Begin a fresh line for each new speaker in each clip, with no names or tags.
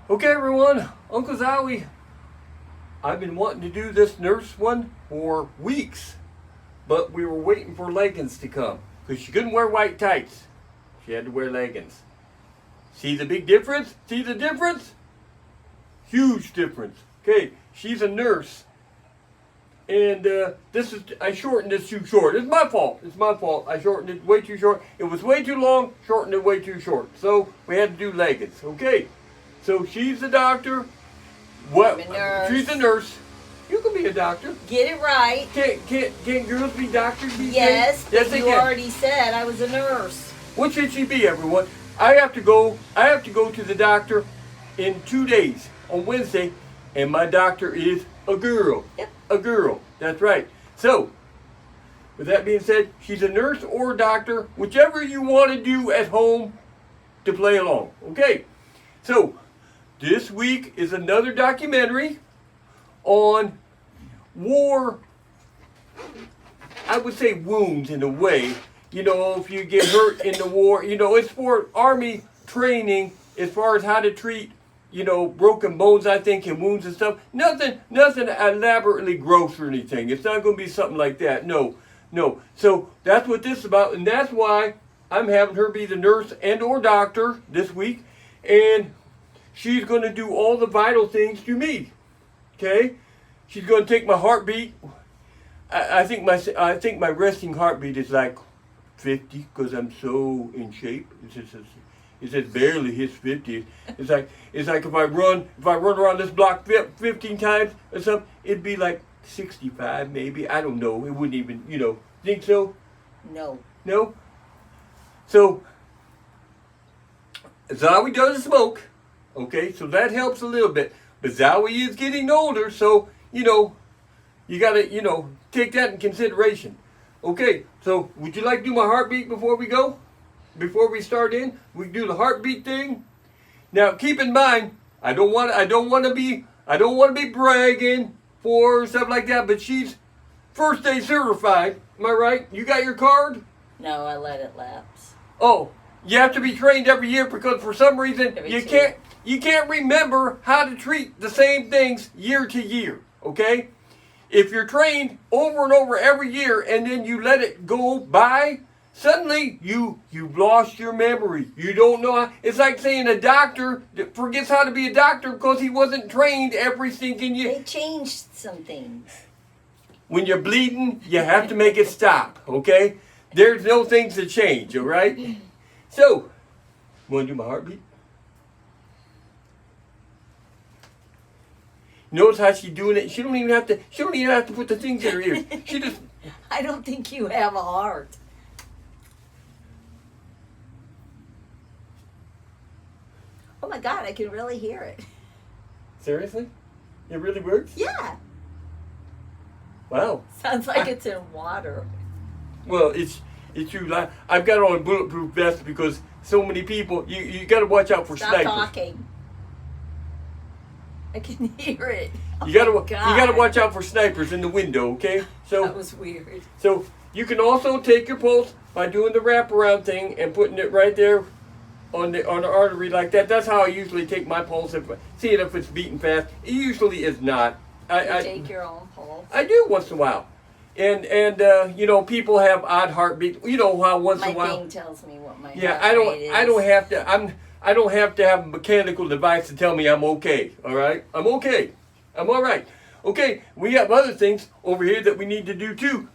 Okay, everyone, Uncle Zowie. I've been wanting to do this nurse one for weeks, but we were waiting for leggings to come because she couldn't wear white tights. She had to wear leggings. See the big difference? See the difference? Huge difference. Okay, she's a nurse. And I shortened this too short. It's my fault. It's my fault. I shortened it way too short. It was way too long, shortened it way too short. So we had to do leggings. Okay. So she's a doctor. What?
I'm a nurse.
She's a nurse. You can be a doctor.
Get it right.
Can't girls be doctors these
Yes,
days?
yes, you already said I was a nurse.
What should she be, everyone? I have to go to the doctor in 2 days on Wednesday, and my doctor is a girl.
Yep.
A girl. That's right. So, with that being said, she's a nurse or a doctor, whichever you want to do at home to play along. Okay. So, this week is another documentary on war, I would say wounds in a way. You know, if you get hurt in the war, you know, it's for Army training as far as how to treat, you know, broken bones, I think, and wounds and stuff. Nothing elaborately gross or anything. It's not going to be something like that. No. So that's what this is about, and that's why I'm having her be the nurse and or doctor this week, and she's going to do all the vital things to me. Okay? She's going to take my heartbeat. I think my resting heartbeat is like 50 because I'm so in shape. It says barely hits 50. It's like if I run around this block 15 times or something, it'd be like 65 maybe. I don't know. It wouldn't even, you know. Think so?
No.
No? So Zowie doesn't smoke. Okay, so that helps a little bit. But Zowie is getting older, so, you know, you gotta, you know, take that in consideration. Okay, so would you like to do my heartbeat before we go? Before we start in? We can do the heartbeat thing. Now keep in mind, I don't wanna be bragging for stuff like that, but she's first day certified. Am I right? You got your card?
No, I let it lapse.
Oh, you have to be trained every year because for some reason you can't remember how to treat the same things year to year, okay? If you're trained over and over every year and then you let it go by, suddenly you've lost your memory. You don't know how. It's like saying a doctor forgets how to be a doctor because he wasn't trained every single year.
They changed some things.
When you're bleeding, you have to make it stop, okay? There's no things to change, all right? So, want to do my heartbeat? Notice how she's doing it. She don't even have to put the things in her ears. She just.
I don't think you have a heart. Oh my God, I can really hear it.
Seriously? It really works?
Yeah.
Wow.
Sounds like it's in water.
Well, it's true. I've got on a bulletproof vest because so many people. You got to watch out for
Stop
snipers.
talking. I can hear it.
You gotta watch out for snipers in the window, okay? So
that was weird.
So you can also take your pulse by doing the wraparound thing and putting it right there on the artery like that. That's how I usually take my pulse. Seeing if it's beating fast. It usually is not.
I take your own pulse.
I do once in a while, and you know, people have odd heartbeats. You know how once in a while.
My thing tells me what my
Yeah,
heart rate is.
I don't have to have a mechanical device to tell me I'm okay. All right, I'm okay. I'm all right. Okay, we have other things over here that we need to do too.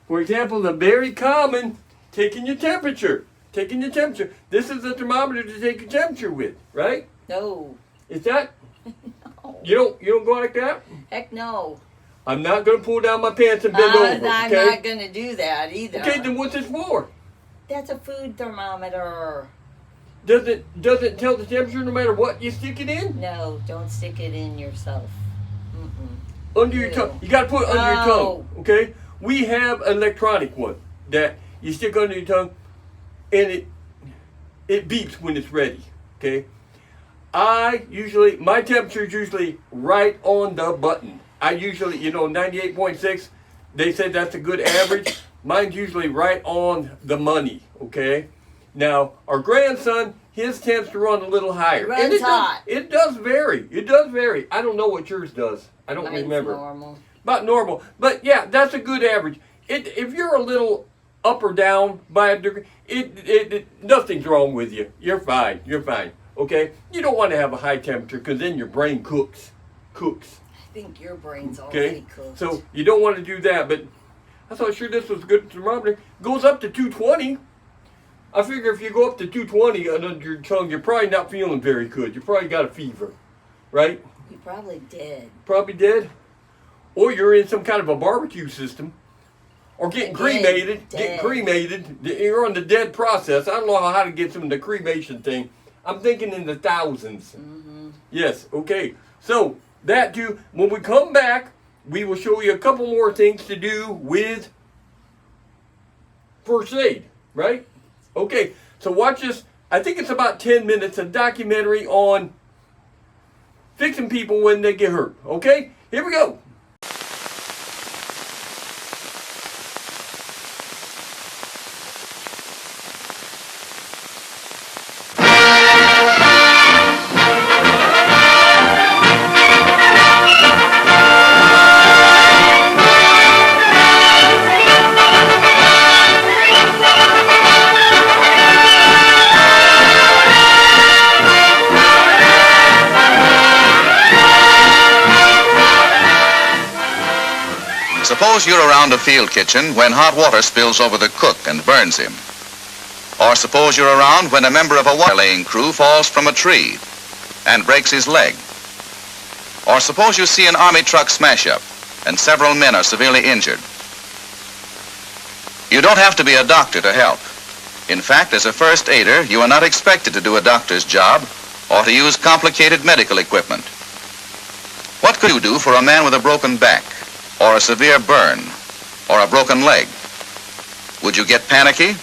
For example, the very common taking your temperature. Taking your temperature. This is a thermometer to take your temperature with, right?
No.
Is that?
No.
You don't go like that?
Heck no.
I'm not going to pull down my pants and bend over, okay?
I'm not going to do that either.
Okay, then what's this for?
That's a food thermometer.
Does it tell the temperature no matter what you stick it in?
No, don't stick it in yourself.
Under your tongue. You got to put it under your tongue, okay? We have an electronic one that you stick under your tongue and it beeps when it's ready, okay? My temperature is usually right on the button. I usually, 98.6, they said that's a good average. Mine's usually right on the money, okay? Now, our grandson his tends to run a little higher.
Runs
and
hot.
It does vary. It does vary. I don't know what yours does. I don't
Mine's
remember.
normal.
About normal. But yeah, that's a good average. If you're a little up or down by a degree, nothing's wrong with you. You're fine. You're fine. Okay? You don't want to have a high temperature because then your brain cooks.
I think your brain's already cooked.
So you don't want to do that. But I thought sure this was a good thermometer. Goes up to 220. I figure if you go up to 220 under your tongue, you're probably not feeling very good. You probably got a fever, right?
You probably did.
Probably did. Or you're in some kind of a barbecue system. Or getting cremated. Getting cremated. You're on the dead process. I don't know how to get some of the cremation thing. I'm thinking in the thousands.
Mm-hmm.
Yes, okay. So, that too. When we come back, we will show you a couple more things to do with first aid, right? Okay, so watch this. I think it's about 10 minutes, a documentary on fixing people when they get hurt. Okay, here we go.
Suppose you're around a field kitchen when hot water spills over the cook and burns him. Or suppose you're around when a member of a wire-laying crew falls from a tree and breaks his leg. Or suppose you see an army truck smash up and several men are severely injured. You don't have to be a doctor to help. In fact, as a first aider, you are not expected to do a doctor's job or to use complicated medical equipment. What could you do for a man with a broken back, or a severe burn, or a broken leg? Would you get panicky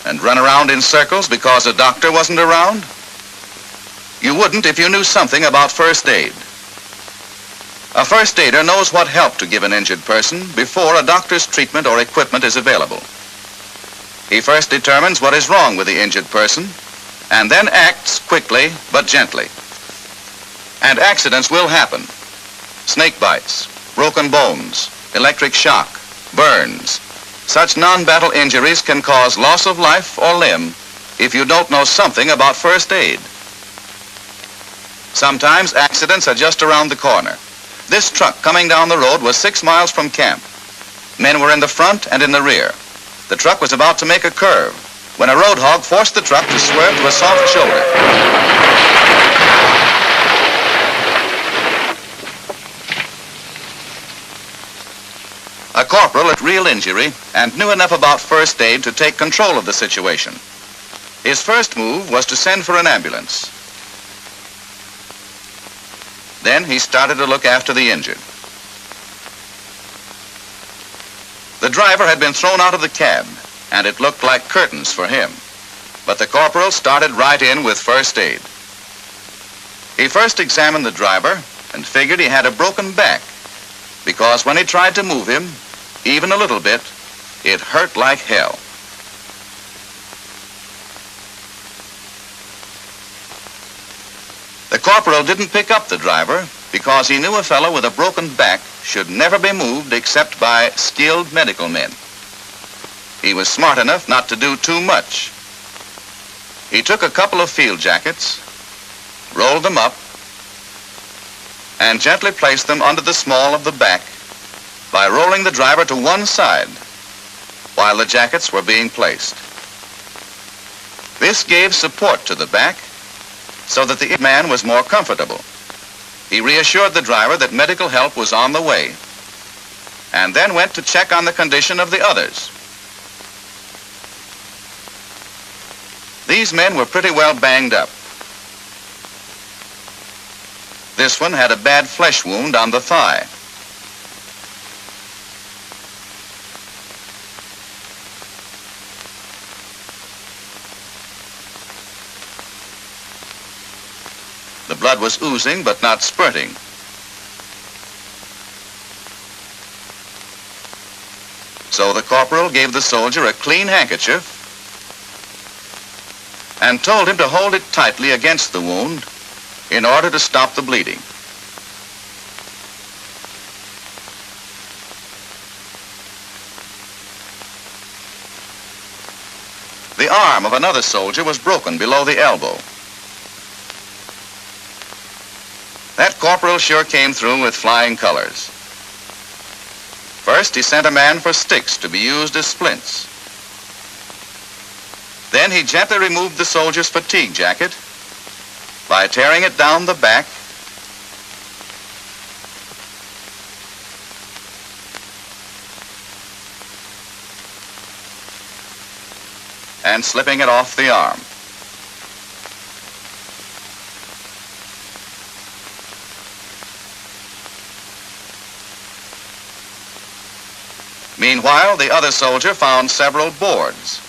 and run around in circles because a doctor wasn't around? You wouldn't if you knew something about first aid. A first aider knows what help to give an injured person before a doctor's treatment or equipment is available. He first determines what is wrong with the injured person and then acts quickly but gently. And accidents will happen. Snake bites, broken bones, electric shock, burns. Such non-battle injuries can cause loss of life or limb if you don't know something about first aid. Sometimes accidents are just around the corner. This truck coming down the road was 6 miles from camp. Men were in the front and in the rear. The truck was about to make a curve when a road hog forced the truck to swerve to a soft shoulder. A corporal at real injury and knew enough about first aid to take control of the situation. His first move was to send for an ambulance. Then he started to look after the injured. The driver had been thrown out of the cab, and it looked like curtains for him. But the corporal started right in with first aid. He first examined the driver and figured he had a broken back, because when he tried to move him, even a little bit, it hurt like hell. The corporal didn't pick up the driver because he knew a fellow with a broken back should never be moved except by skilled medical men. He was smart enough not to do too much. He took a couple of field jackets, rolled them up, and gently placed them under the small of the back by rolling the driver to one side while the jackets were being placed. This gave support to the back so that the man was more comfortable. He reassured the driver that medical help was on the way and then went to check on the condition of the others. These men were pretty well banged up. This one had a bad flesh wound on the thigh. The blood was oozing but not spurting. So the corporal gave the soldier a clean handkerchief and told him to hold it tightly against the wound in order to stop the bleeding. The arm of another soldier was broken below the elbow. That corporal sure came through with flying colors. First, he sent a man for sticks to be used as splints. Then he gently removed the soldier's fatigue jacket by tearing it down the back and slipping it off the arm. Meanwhile, the other soldier found several boards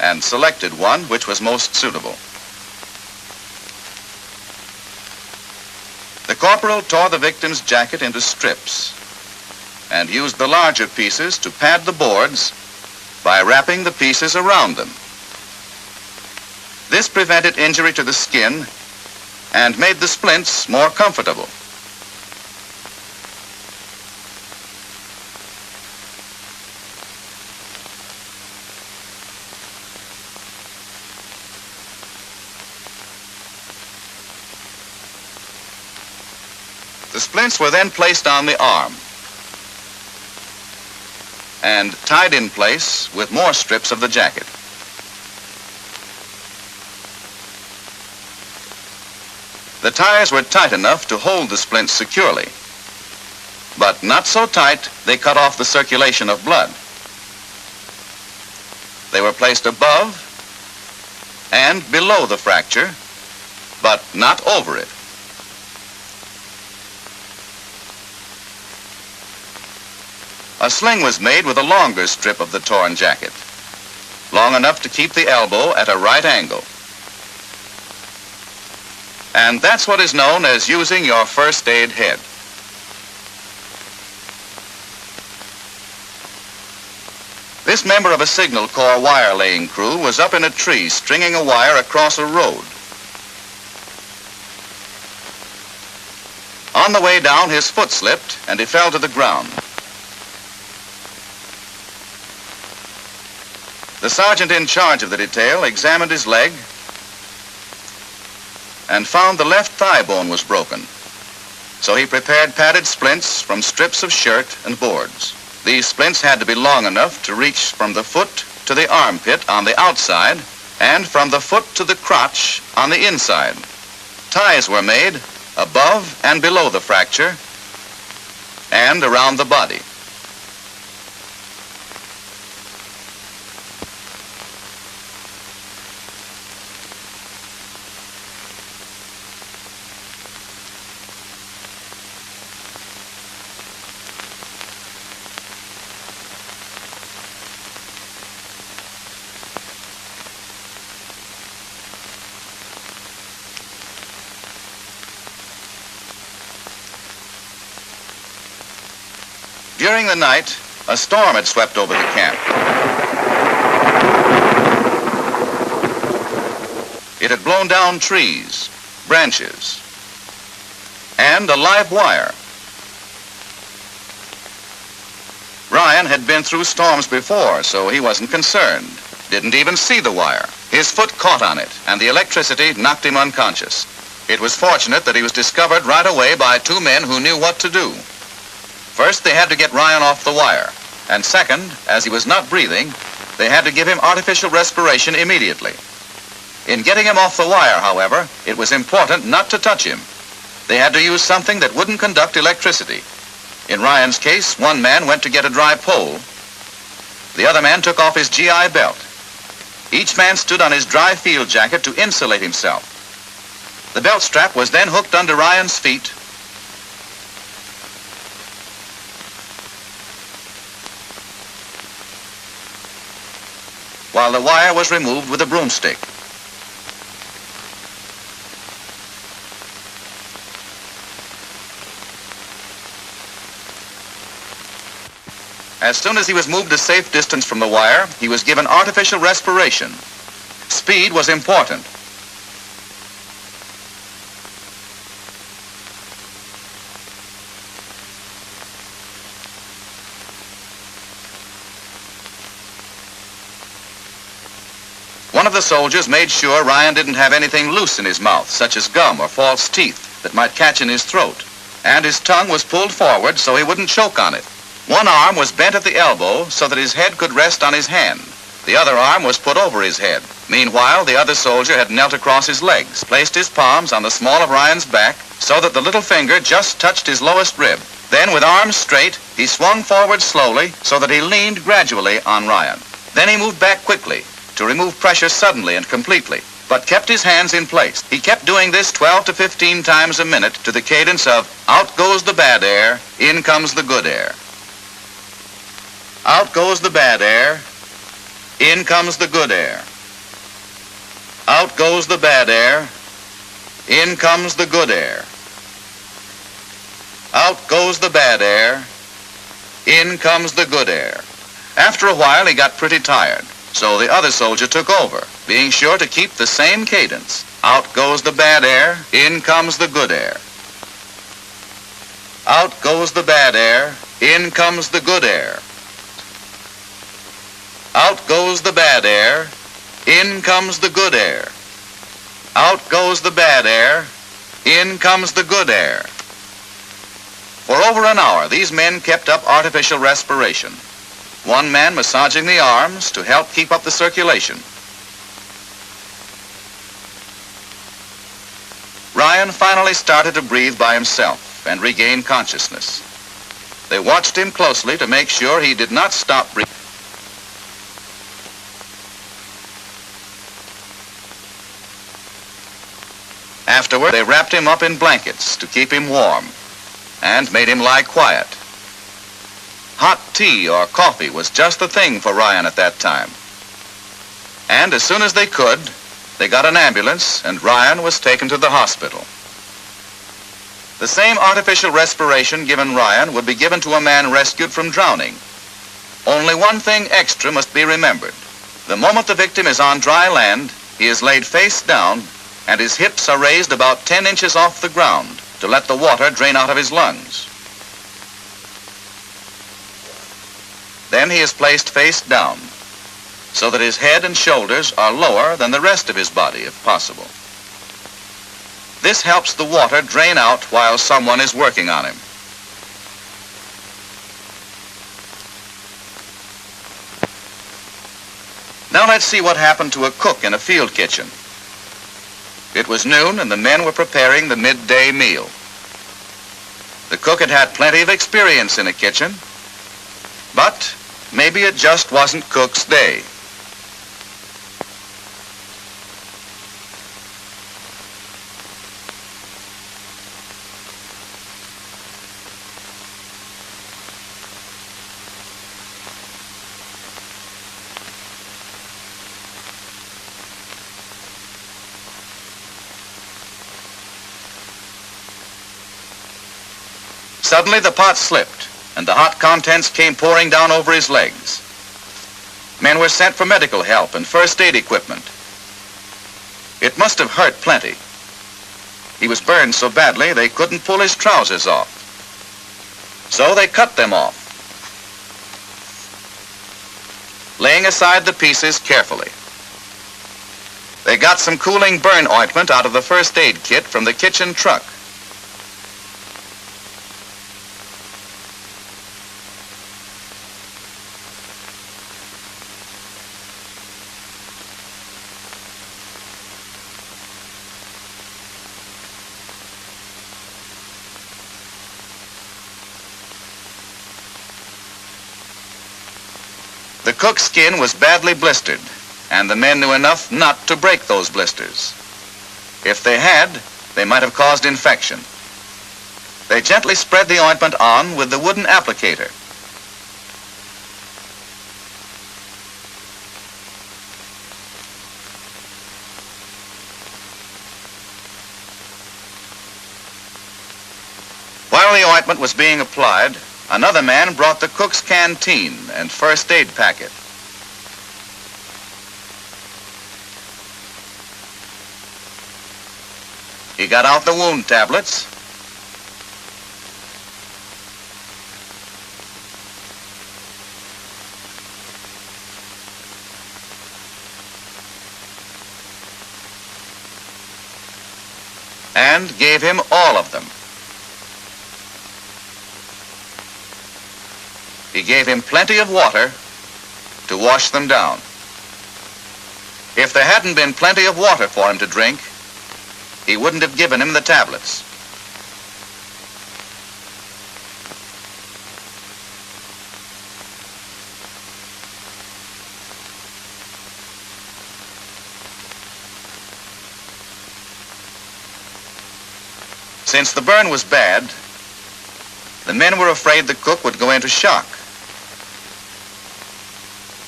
and selected one which was most suitable. The corporal tore the victim's jacket into strips and used the larger pieces to pad the boards by wrapping the pieces around them. This prevented injury to the skin and made the splints more comfortable. The splints were then placed on the arm and tied in place with more strips of the jacket. The ties were tight enough to hold the splints securely, but not so tight they cut off the circulation of blood. They were placed above and below the fracture, but not over it. A sling was made with a longer strip of the torn jacket, long enough to keep the elbow at a right angle. And that's what is known as using your first aid head. This member of a signal corps wire laying crew was up in a tree stringing a wire across a road. On the way down, his foot slipped and he fell to the ground. The sergeant in charge of the detail examined his leg and found the left thigh bone was broken. So he prepared padded splints from strips of shirt and boards. These splints had to be long enough to reach from the foot to the armpit on the outside and from the foot to the crotch on the inside. Ties were made above and below the fracture and around the body. During the night, a storm had swept over the camp. It had blown down trees, branches, and a live wire. Ryan had been through storms before, so he wasn't concerned. Didn't even see the wire. His foot caught on it, and the electricity knocked him unconscious. It was fortunate that he was discovered right away by two men who knew what to do. First, they had to get Ryan off the wire. And second, as he was not breathing, they had to give him artificial respiration immediately. In getting him off the wire, however, it was important not to touch him. They had to use something that wouldn't conduct electricity. In Ryan's case, one man went to get a dry pole. The other man took off his GI belt. Each man stood on his dry field jacket to insulate himself. The belt strap was then hooked under Ryan's feet, while the wire was removed with a broomstick. As soon as he was moved a safe distance from the wire, he was given artificial respiration. speed was important. One of the soldiers made sure Ryan didn't have anything loose in his mouth, such as gum or false teeth that might catch in his throat. And his tongue was pulled forward so he wouldn't choke on it. One arm was bent at the elbow so that his head could rest on his hand. The other arm was put over his head. Meanwhile, the other soldier had knelt across his legs, placed his palms on the small of Ryan's back so that the little finger just touched his lowest rib. Then, with arms straight, he swung forward slowly so that he leaned gradually on Ryan. Then he moved back quickly to remove pressure suddenly and completely, but kept his hands in place. He kept doing this 12 to 15 times a minute to the cadence of out goes the bad air, in comes the good air. Out goes the bad air, in comes the good air. Out goes the bad air, in comes the good air. Out goes the bad air, in comes the good air. After a while, he got pretty tired, so the other soldier took over, being sure to keep the same cadence. Out goes the bad air, in comes the good air. Out goes the bad air, in comes the good air. Out goes the bad air, in comes the good air. Out goes the bad air, in comes the good air. For over an hour, these men kept up artificial respiration. One man massaging the arms to help keep up the circulation. Ryan finally started to breathe by himself and regain consciousness. They watched him closely to make sure he did not stop breathing. Afterward, they wrapped him up in blankets to keep him warm and made him lie quiet. Hot tea or coffee was just the thing for Ryan at that time. And as soon as they could, they got an ambulance and Ryan was taken to the hospital. The same artificial respiration given Ryan would be given to a man rescued from drowning. Only one thing extra must be remembered. The moment the victim is on dry land, he is laid face down and his hips are raised about 10 inches off the ground to let the water drain out of his lungs. Then he is placed face down so that his head and shoulders are lower than the rest of his body, if possible. This helps the water drain out while someone is working on him. Now let's see what happened to a cook in a field kitchen. It was noon and the men were preparing the midday meal. The cook had had plenty of experience in a kitchen, but maybe it just wasn't cook's day. Suddenly the pot slipped, and the hot contents came pouring down over his legs. Men were sent for medical help and first aid equipment. It must have hurt plenty. He was burned so badly they couldn't pull his trousers off. So they cut them off, laying aside the pieces carefully. They got some cooling burn ointment out of the first aid kit from the kitchen truck. The cook's skin was badly blistered, and the men knew enough not to break those blisters. If they had, they might have caused infection. They gently spread the ointment on with the wooden applicator. While the ointment was being applied, another man brought the cook's canteen and first aid packet. He got out the wound tablets and gave him all of them. He gave him plenty of water to wash them down. If there hadn't been plenty of water for him to drink, he wouldn't have given him the tablets. Since the burn was bad, the men were afraid the cook would go into shock.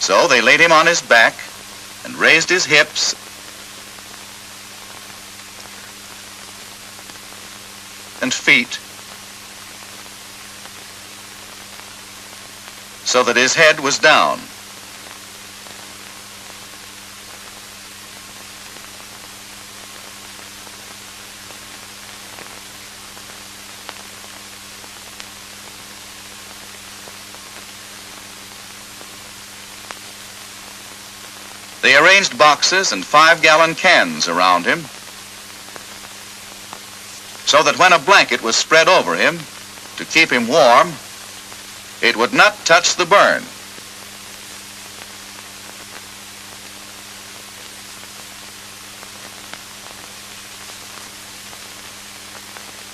So they laid him on his back and raised his hips and feet so that his head was down. They arranged boxes and 5-gallon cans around him so that when a blanket was spread over him to keep him warm, it would not touch the burn.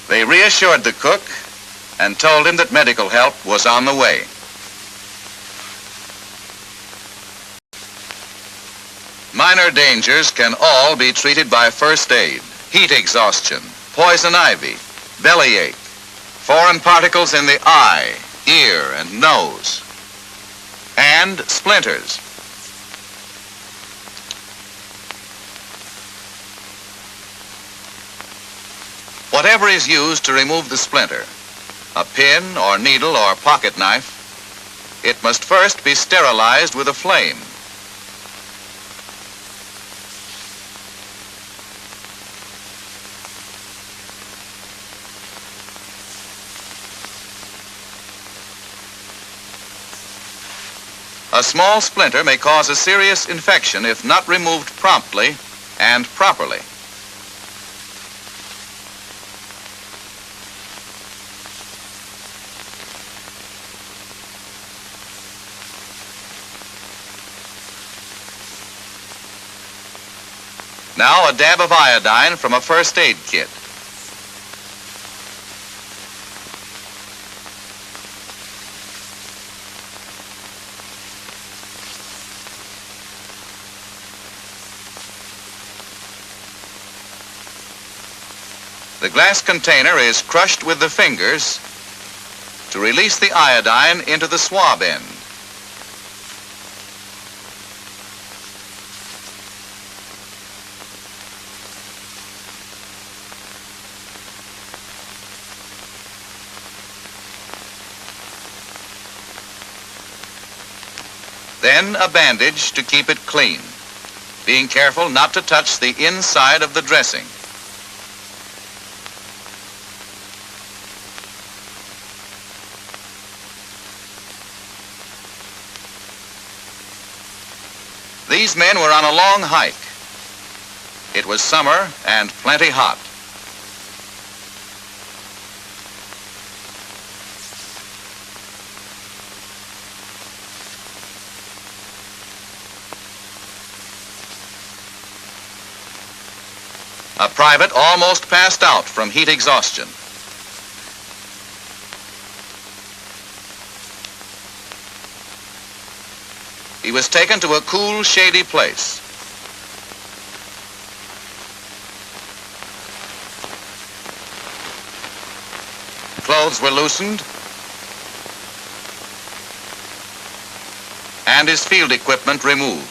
They reassured the cook and told him that medical help was on the way. Minor dangers can all be treated by first aid. Heat exhaustion, poison ivy, bellyache, foreign particles in the eye, ear, and nose, and splinters. Whatever is used to remove the splinter, a pin or needle or pocket knife, it must first be sterilized with a flame. A small splinter may cause a serious infection if not removed promptly and properly. Now a dab of iodine from a first aid kit. The glass container is crushed with the fingers to release the iodine into the swab end. Then a bandage to keep it clean, being careful not to touch the inside of the dressing. These men were on a long hike. It was summer and plenty hot. A private almost passed out from heat exhaustion. He was taken to a cool, shady place. Clothes were loosened, and his field equipment removed.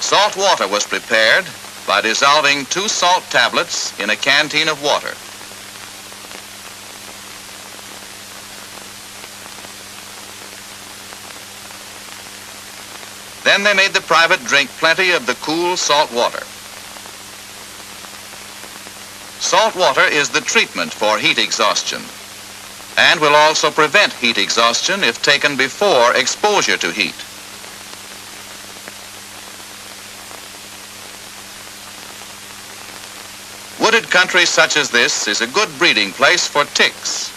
Salt water was prepared by dissolving 2 salt tablets in a canteen of water. Then they made the private drink plenty of the cool salt water. Salt water is the treatment for heat exhaustion and will also prevent heat exhaustion if taken before exposure to heat. Wooded country such as this is a good breeding place for ticks.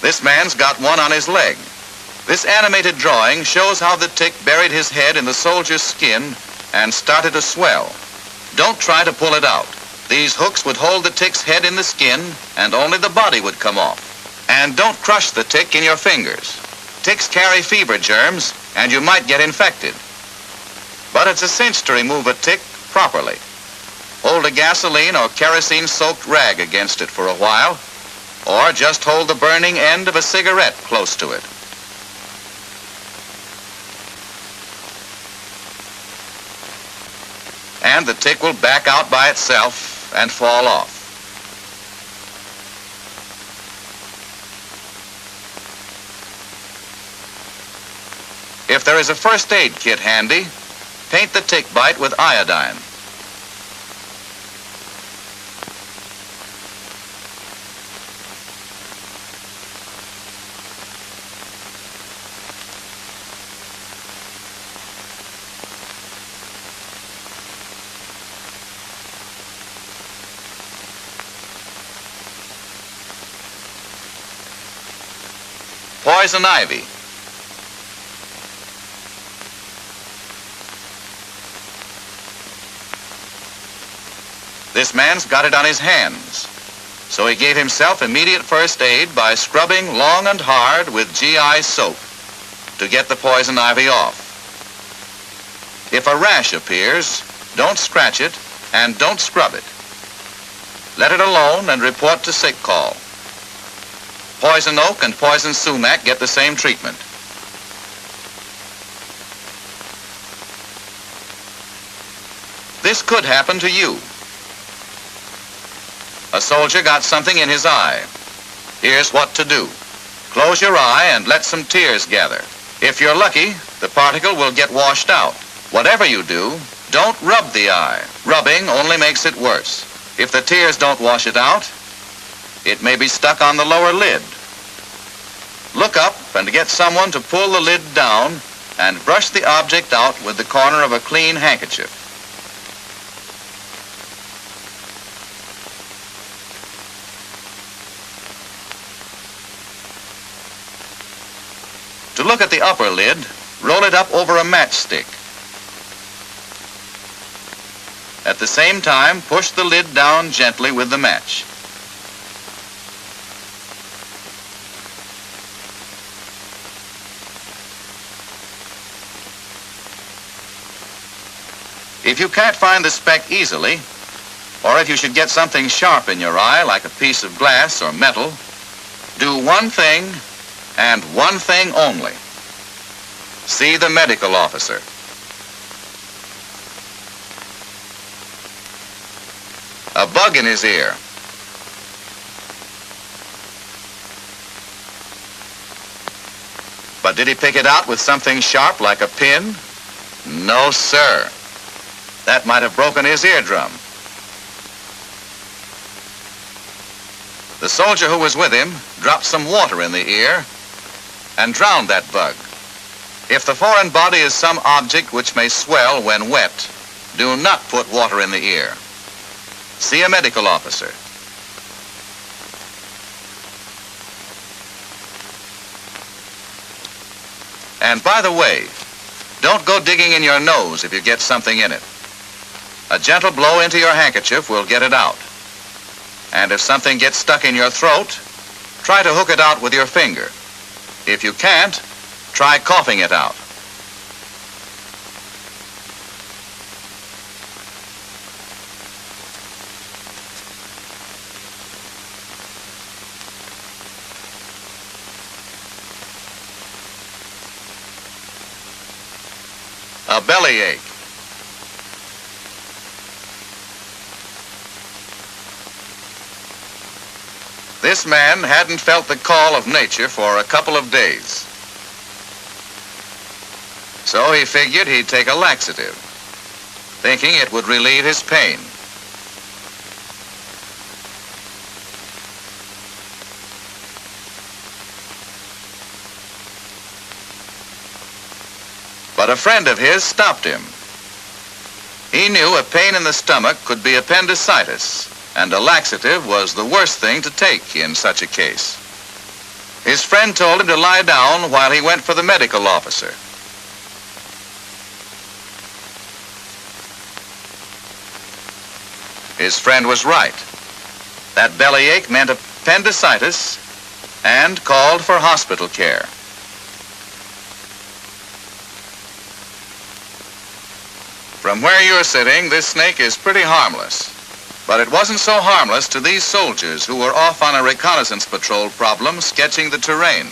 This man's got one on his leg. This animated drawing shows how the tick buried his head in the soldier's skin and started to swell. Don't try to pull it out. These hooks would hold the tick's head in the skin and only the body would come off. And don't crush the tick in your fingers. Ticks carry fever germs and you might get infected. But it's a cinch to remove a tick properly. Hold a gasoline or kerosene-soaked rag against it for a while, or just hold the burning end of a cigarette close to it. And the tick will back out by itself and fall off. If there is a first aid kit handy, paint the tick bite with iodine. Poison ivy. This man's got it on his hands, so he gave himself immediate first aid by scrubbing long and hard with GI soap to get the poison ivy off. If a rash appears, don't scratch it and don't scrub it. Let it alone and report to sick call. Poison oak and poison sumac get the same treatment. This could happen to you. A soldier got something in his eye. Here's what to do. Close your eye and let some tears gather. If you're lucky, the particle will get washed out. Whatever you do, don't rub the eye. Rubbing only makes it worse. If the tears don't wash it out, it may be stuck on the lower lid. Look up and get someone to pull the lid down and brush the object out with the corner of a clean handkerchief. To look at the upper lid, roll it up over a matchstick. At the same time, push the lid down gently with the match. If you can't find the speck easily, or if you should get something sharp in your eye, like a piece of glass or metal, do one thing and one thing only. See the medical officer. A bug in his ear. But did he pick it out with something sharp like a pin? No, sir. That might have broken his eardrum. The soldier who was with him dropped some water in the ear and drowned that bug. If the foreign body is some object which may swell when wet, do not put water in the ear. See a medical officer. And by the way, don't go digging in your nose if you get something in it. A gentle blow into your handkerchief will get it out. And if something gets stuck in your throat, try to hook it out with your finger. If you can't, try coughing it out. A bellyache. This man hadn't felt the call of nature for a couple of days. So he figured he'd take a laxative, thinking it would relieve his pain. But a friend of his stopped him. He knew a pain in the stomach could be appendicitis, and a laxative was the worst thing to take in such a case. His friend told him to lie down while he went for the medical officer. His friend was right. That bellyache meant appendicitis and called for hospital care. From where you're sitting, this snake is pretty harmless. But it wasn't so harmless to these soldiers who were off on a reconnaissance patrol problem sketching the terrain.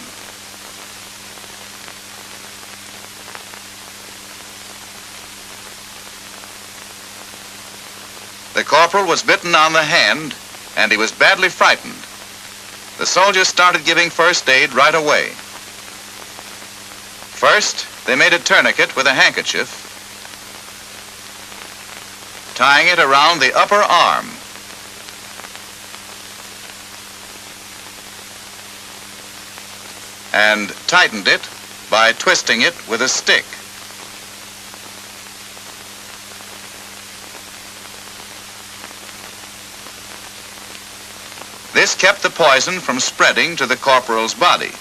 The corporal was bitten on the hand, and he was badly frightened. The soldiers started giving first aid right away. First, they made a tourniquet with a handkerchief, tying it around the upper arm. And tightened it by twisting it with a stick. This kept the poison from spreading to the corporal's body.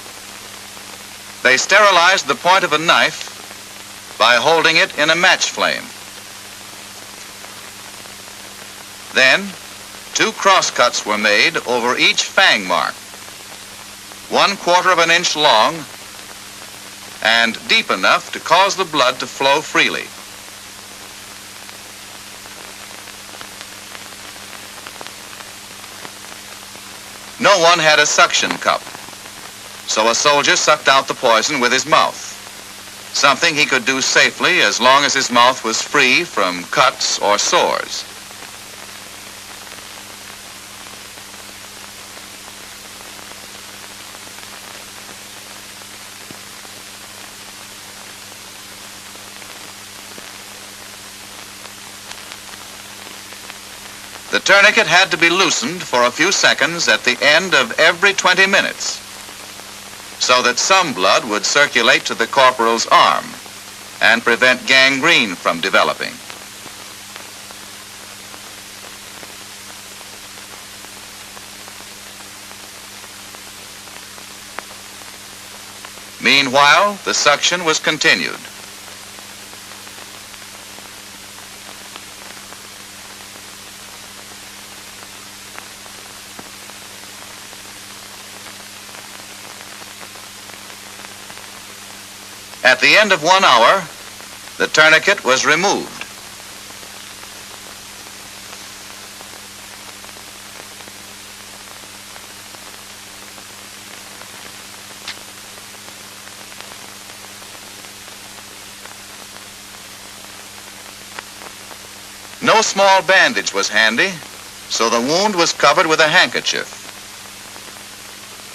They sterilized the point of a knife by holding it in a match flame. Then, 2 crosscuts were made over each fang mark, 1/4 of an inch long and deep enough to cause the blood to flow freely. No one had a suction cup, so a soldier sucked out the poison with his mouth, something he could do safely as long as his mouth was free from cuts or sores. The tourniquet had to be loosened for a few seconds at the end of every 20 minutes, so that some blood would circulate to the corporal's arm and prevent gangrene from developing. Meanwhile, the suction was continued. At the end of 1 hour, the tourniquet was removed. No small bandage was handy, so the wound was covered with a handkerchief,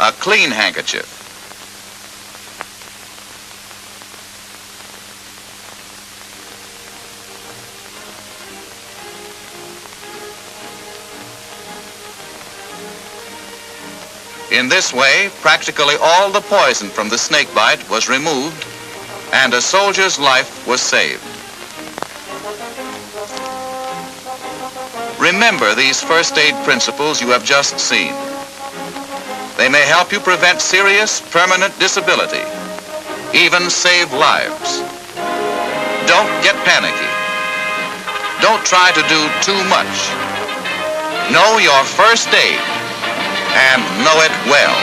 a clean handkerchief. In this way, practically all the poison from the snake bite was removed, and a soldier's life was saved. Remember these first aid principles you have just seen. They may help you prevent serious, permanent disability, even save lives. Don't get panicky. Don't try to do too much. Know your first aid, and know it well.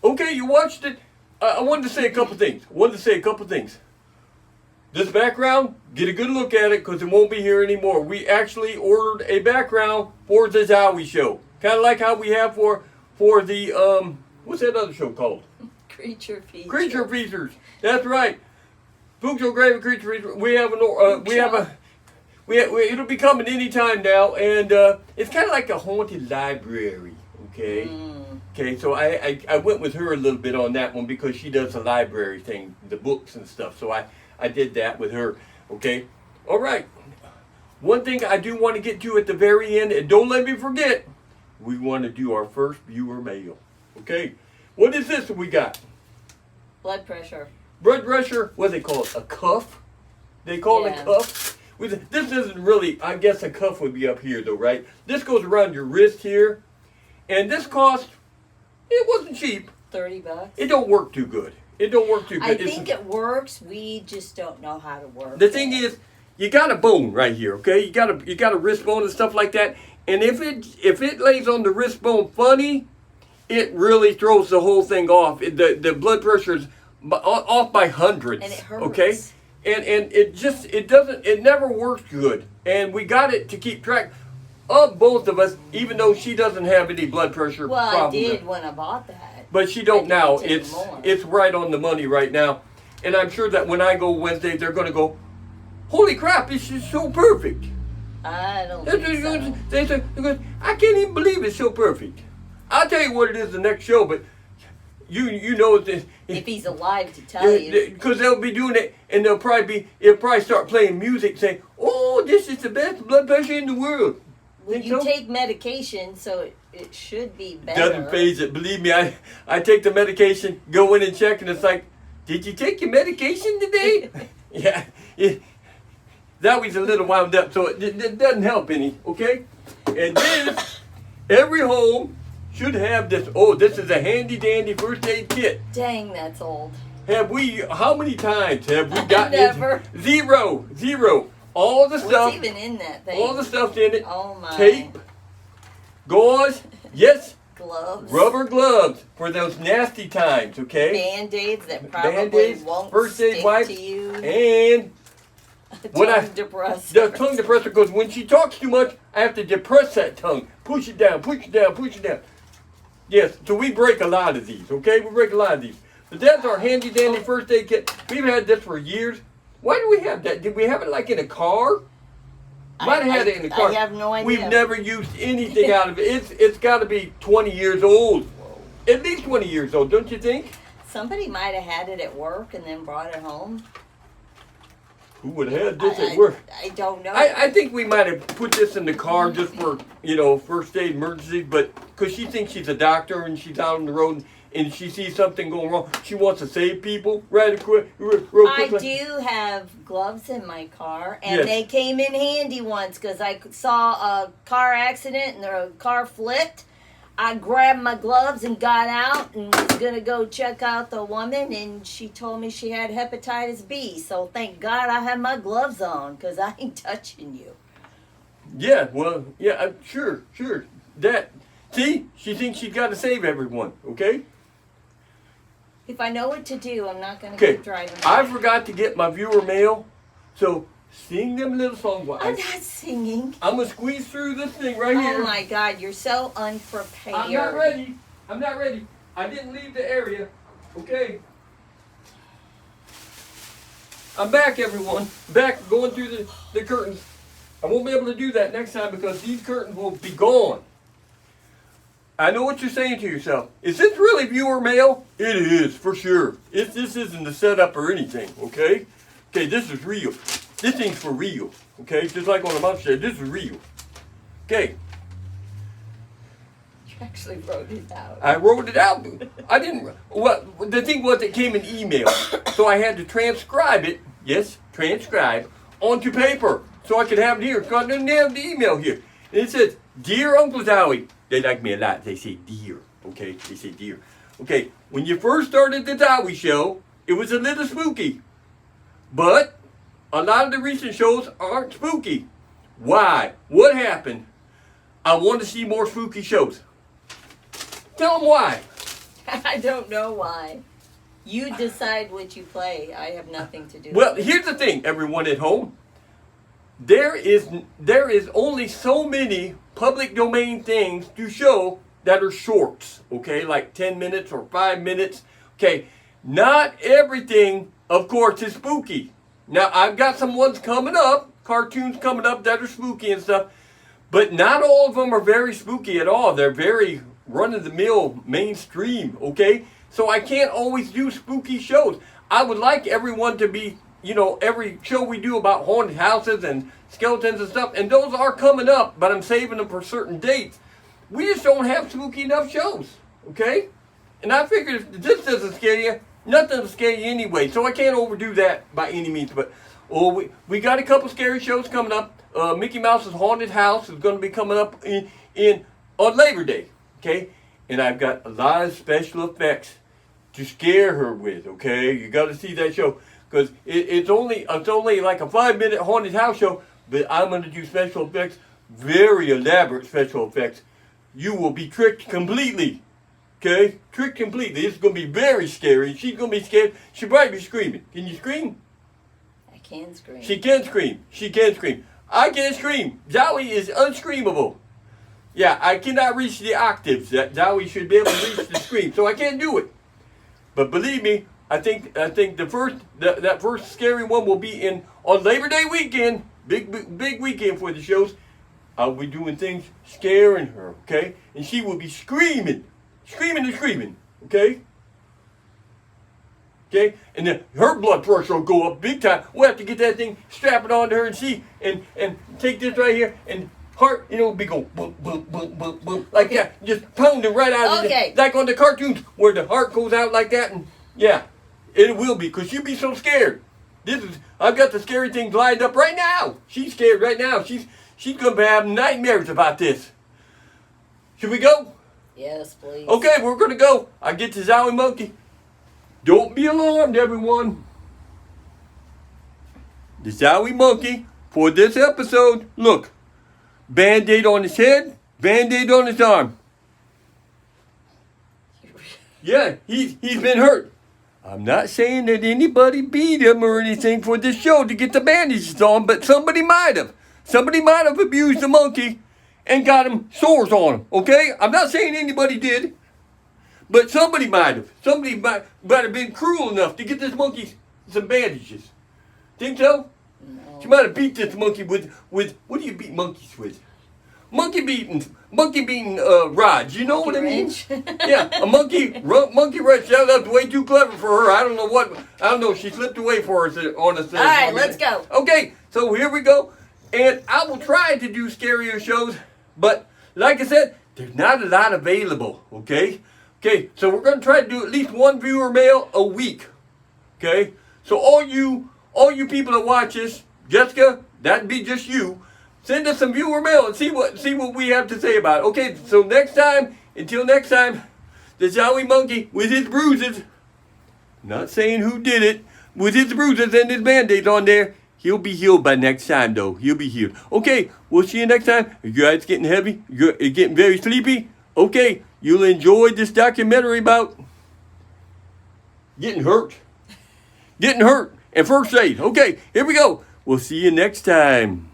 Okay, you watched it. I wanted to say a couple things. this background, get a good look at it because it won't be here anymore. We actually ordered a background for the Zowie show. Kind of like how we have for the, what's that other show called?
Creature features.
Creature features. That's right. SpookShow Grave Creature Features. It'll be coming anytime now, and it's kind of like a haunted library. Okay. Okay. So I went with her a little bit on that one because she does the library thing, the books and stuff. So I did that with her. Okay. All right. One thing I do want to get to at the very end, and don't let me forget, we want to do our first viewer mail. Okay. What is this that we got?
Blood pressure.
Blood pressure, what do they call it? A cuff? They call it a cuff? This isn't really, I guess a cuff would be up here though, right? This goes around your wrist here. And this cost, it wasn't cheap.
$30.
It don't work too good. It don't work too good.
I think it works. We just don't know how to work
The thing is, you got a bone right here, okay? You got a wrist bone and stuff like that. And if it lays on the wrist bone funny, it really throws the whole thing off. The blood pressure is off by hundreds.
And it hurts.
Okay? And it never works good. And we got it to keep track of both of us, even though she doesn't have any blood pressure
Well,
problems.
I did when I bought that.
But she don't now.
Anymore.
It's right on the money right now. And I'm sure that when I go Wednesday, they're going to go, holy crap, this is so perfect.
I don't think so.
They say, I can't even believe it's so perfect. I'll tell you what it is the next show, but you know this.
If he's alive to tell you.
Because they'll be doing it, and it'll probably start playing music saying, oh, this is the best blood pressure in the world.
Well, you take medication, so it should be better.
Doesn't phase it. Believe me, I take the medication, go in and check, and it's like, did you take your medication today? Yeah. That was a little wound up, so it doesn't help any, okay? And then, every home should have this. Oh, this is a handy-dandy first aid kit.
Dang, that's old.
How many times have we gotten
Never.
it? Zero. All the stuff.
What's even in that thing?
All the stuff's in it.
Oh, my.
Tape. Gauze. Yes.
Gloves.
Rubber gloves for those nasty times, okay?
Band-Aids that probably
Band-Aids,
won't
first aid
stick
wipes,
to you.
and
The depressor.
The tongue depressor, because when she talks too much, I have to depress that tongue. Push it down. Yes, so we break a lot of these, okay? We break a lot of these. But that's our handy-dandy first aid kit. We've had this for years. Why do we have that? Did we have it like in a car? Might have had it in the car.
I have no idea.
We've never used anything out of it. It's got to be 20 years old. At least 20 years old, don't you think?
Somebody might have had it at work and then brought it home.
Who would have had this at work?
I don't know.
I think we might have put this in the car just for, first aid emergencies, but because she thinks she's a doctor and she's out on the road and she sees something going wrong, she wants to save people real quickly.
I do have gloves in my car, and
Yes.
they came in handy once because I saw a car accident and the car flipped. I grabbed my gloves and got out and was going to go check out the woman, and she told me she had hepatitis B. So thank God I have my gloves on because I ain't touching you.
Yeah, well, yeah, sure. See, she thinks she's got to save everyone, okay?
If I know what to do, I'm not going to
Okay,
keep driving.
I forgot to get my viewer mail, so sing them little songs.
I'm not singing.
I'm going to squeeze through this thing right here.
Oh my God, you're so unprepared.
I'm not ready. I didn't leave the area, okay? I'm back, everyone. Back, going through the curtains. I won't be able to do that next time because these curtains will be gone. I know what you're saying to yourself. Is this really viewer mail? It is, for sure. This isn't a setup or anything, okay? Okay, this is real. This thing's for real, okay? Just like on the monster, this is real. Okay.
You actually wrote it out.
I wrote it out. I didn't. Well, the thing was, it came in email, so I had to transcribe it. Yes, transcribe onto paper, so I could have it here. So I didn't have the email here. And it says, "Dear Uncle Zowie." They like me a lot. They say dear. Okay, they say dear. Okay, when you first started the Zowie show, it was a little spooky, but a lot of the recent shows aren't spooky. Why? What happened? I want to see more spooky shows. Tell them why.
I don't know why. You decide what you play. I have nothing to do
Well,
with it.
here's the thing, everyone at home. There is only so many public domain things to show that are shorts, okay? Like 10 minutes or 5 minutes. Okay, not everything, of course, is spooky. Now, I've got some ones coming up, cartoons coming up that are spooky and stuff, but not all of them are very spooky at all. They're very run-of-the-mill mainstream, okay? So I can't always do spooky shows. I would like everyone to be, every show we do about haunted houses and skeletons and stuff, and those are coming up, but I'm saving them for certain dates. We just don't have spooky enough shows, okay? And I figured if this doesn't scare you, nothing will scare you anyway, so I can't overdo that by any means. But we got a couple scary shows coming up. Mickey Mouse's Haunted House is going to be coming up on Labor Day, okay? And I've got a lot of special effects to scare her with, okay? You got to see that show, because it's only like a 5-minute haunted house show, but I'm going to do special effects, very elaborate special effects. You will be tricked completely, okay? Tricked completely. It's going to be very scary. She's going to be scared. She'll probably be screaming. Can you scream?
I can scream.
She can scream. She can scream. I can't scream. Zowie is unscreamable. Yeah, I cannot reach the octaves that Zowie should be able to reach the scream, so I can't do it. But believe me, I think that first scary one will be on Labor Day weekend. Big weekend for the shows. I'll be doing things scaring her, okay? And she will be screaming, okay? Okay? And then her blood pressure will go up big time. We'll have to get that thing, strap it onto her and take this right here and heart, be going boom, boom, boom, boom, boom, like that. Just pounding right out of it. Like on the cartoons where the heart goes out like that. And yeah, it will be, because she'll be so scared. I've got the scary things lined up right now. She's scared right now. She's going to have nightmares about this. Should we go?
Yes, please.
Okay, we're going to go. I get to Zowie Monkey. Don't be alarmed, everyone. The Zowie Monkey, for this episode, look. Band-Aid on his head, Band-Aid on his arm. Yeah, he's been hurt. I'm not saying that anybody beat him or anything for this show to get the bandages on, but somebody might have. Somebody might have abused the monkey and got him sores on him, okay? I'm not saying anybody did, but somebody might have. Somebody might have been cruel enough to get this monkey some bandages. Think so?
No.
She might have beat this monkey with what do you beat monkeys with? Monkey beating rods. You know what I mean? Yeah, a monkey wrench. That's way too clever for her. I don't know. She slipped away for us on us.
All right, let's go.
Okay, so here we go. And I will try to do scarier shows, but like I said, there's not a lot available. Okay, so we're gonna try to do at least one viewer mail a week. Okay, so all you people that watch this, Jessica, that'd be just you. Send us some viewer mail and see what we have to say about it. Okay, so until next time, the Zowie Monkey with his bruises, not saying who did it, with his bruises and his band-aids on there, he'll be healed by next time though. He'll be healed. Okay, we'll see you next time. You guys getting heavy? You're getting very sleepy? Okay, you'll enjoy this documentary about getting hurt and first aid. Okay, here we go. We'll see you next time.